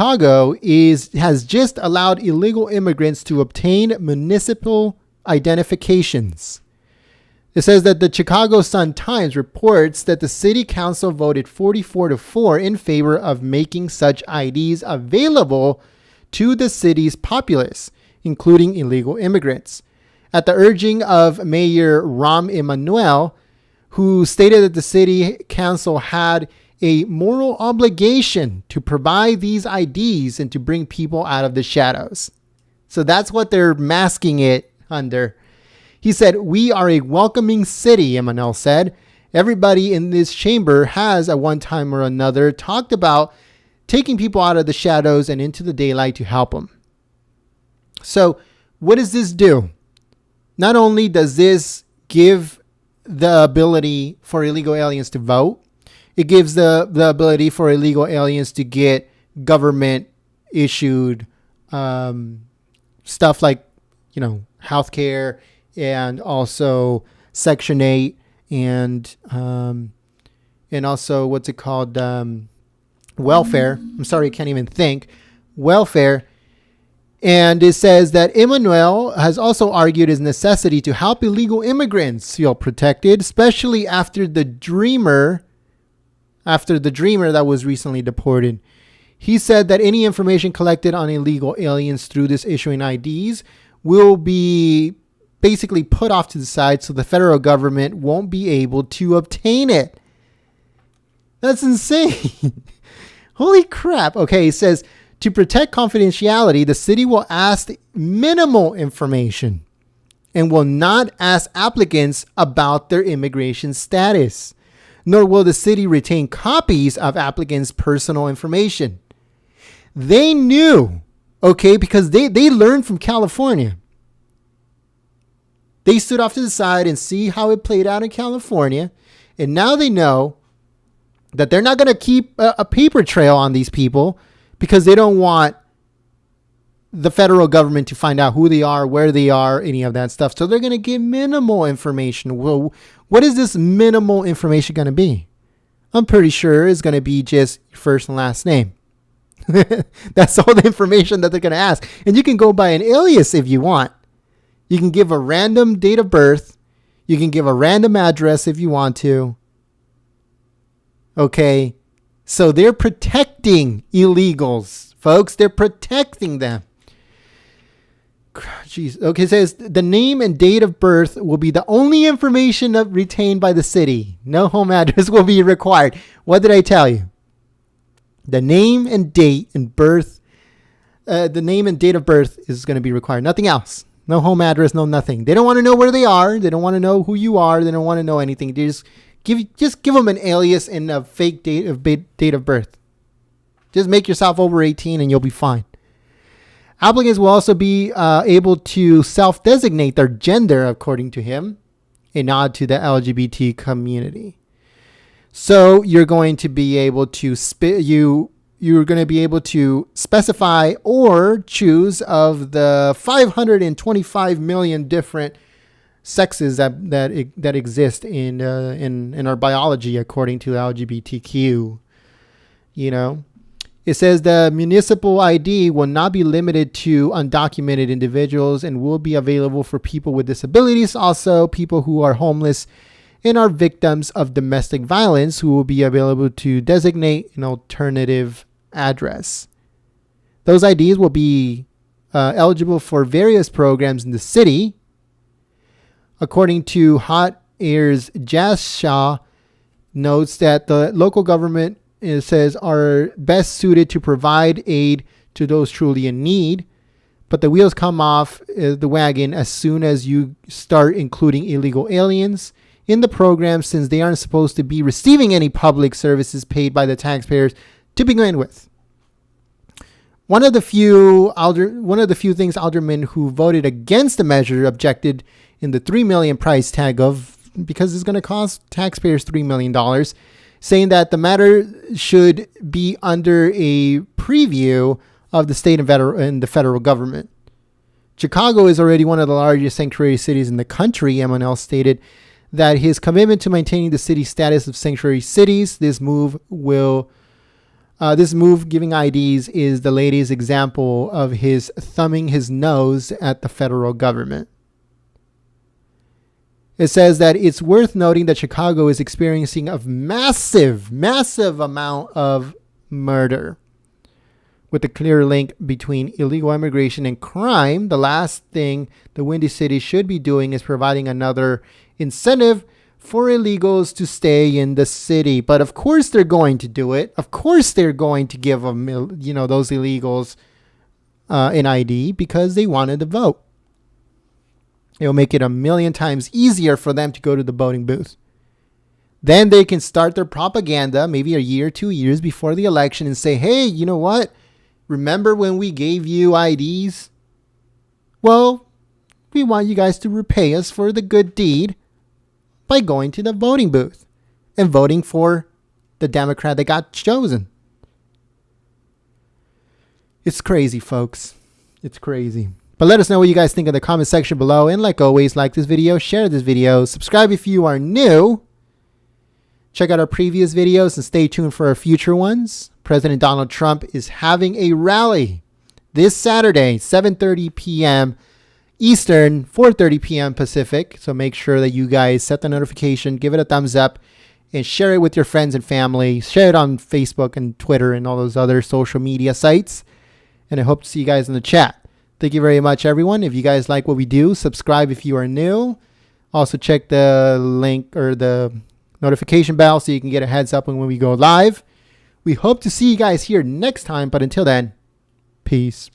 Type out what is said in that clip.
Chicago has just allowed illegal immigrants to obtain municipal identifications. It says that the Chicago Sun-Times reports that the city council voted 44-4 in favor of making such IDs available to the city's populace, including illegal immigrants, at the urging of Mayor Rahm Emanuel, who stated that the city council had a moral obligation to provide these IDs and to bring people out of the shadows. So that's what they're masking it under. He said, "We are a welcoming city," Emanuel said. "Everybody in this chamber has, at one time or another, talked about taking people out of the shadows and into the daylight to help them." So what does this do? Not only does this give the ability for illegal aliens to vote, it gives the ability for illegal aliens to get government issued stuff like, healthcare, and also Section 8 and also what's it called? Welfare. I'm sorry, I can't even think. Welfare. And it says that Emanuel has also argued his necessity to help illegal immigrants feel protected, especially after the dreamer that was recently deported. He said that any information collected on illegal aliens through this issuing IDs will be basically put off to the side so the federal government won't be able to obtain it. That's insane. Holy crap. Okay, it says, to protect confidentiality, the city will ask minimal information and will not ask applicants about their immigration status, nor will the city retain copies of applicants' personal information. They knew, okay, because they learned from California. They stood off to the side and see how it played out in California. And now they know that they're not going to keep a paper trail on these people because they don't want the federal government to find out who they are, where they are, any of that stuff. So they're going to give minimal information. Well, what is this minimal information going to be? I'm pretty sure it's going to be just your first and last name. That's all the information that they're going to ask. And you can go by an alias if you want. You can give a random date of birth. You can give a random address if you want to. Okay. So they're protecting illegals, folks. They're protecting them. Jeez. Okay, it says the name and date of birth will be the only information retained by the city. No home address will be required. What did I tell you? The name and date and birth, the name and date of birth is going to be required. Nothing else. No home address, no nothing. They don't want to know where they are. They don't want to know who you are. They don't want to know anything. They just give them an alias and a fake date of birth. Just make yourself over 18 and you'll be fine. Applicants will also be able to self-designate their gender, according to him, a nod to the LGBT community. So you're going to be able to you're going to be able to specify or choose of the 525 million different sexes that exist in our biology, according to LGBTQ. It says the municipal ID will not be limited to undocumented individuals and will be available for people with disabilities, also people who are homeless and are victims of domestic violence, who will be available to designate an alternative address. Those IDs will be eligible for various programs in the city. According to Hot Air's Jazz Shaw, notes that the local government, it says, are best suited to provide aid to those truly in need. But the wheels come off the wagon as soon as you start including illegal aliens in the program, since they aren't supposed to be receiving any public services paid by the taxpayers to begin with. One of the few things aldermen who voted against the measure objected in the $3 million price tag of, because it's going to cost taxpayers $3 million, saying that the matter should be under a preview of the state and the federal government. Chicago is already one of the largest sanctuary cities in the country. Emanuel stated that his commitment to maintaining the city's status of sanctuary cities, this move will This move, giving IDs, is the latest example of his thumbing his nose at the federal government. It says that it's worth noting that Chicago is experiencing a massive amount of murder. With a clear link between illegal immigration and crime, the last thing the Windy City should be doing is providing another incentive for illegals to stay in the city. But of course they're going to do it. Of course they're going to give them, those illegals an ID because they wanted to vote. It'll make it a million times easier for them to go to the voting booth. Then they can start their propaganda maybe a year, 2 years before the election and say, hey, you know what? Remember when we gave you IDs? Well, we want you guys to repay us for the good deed by going to the voting booth and voting for the Democrat that got chosen. It's crazy, folks. It's crazy. But let us know what you guys think in the comment section below. And like always, like this video, share this video, subscribe if you are new. Check out our previous videos and stay tuned for our future ones. President Donald Trump is having a rally this Saturday, 7:30 p.m. Eastern, 4:30 p.m. Pacific. So make sure that you guys set the notification, give it a thumbs up, and share it with your friends and family. Share it on Facebook and Twitter and all those other social media sites. And I hope to see you guys in the chat. Thank you very much, everyone. If you guys like what we do, subscribe if you are new. Also check the link or the notification bell so you can get a heads up when we go live. We hope to see you guys here next time. But until then, peace.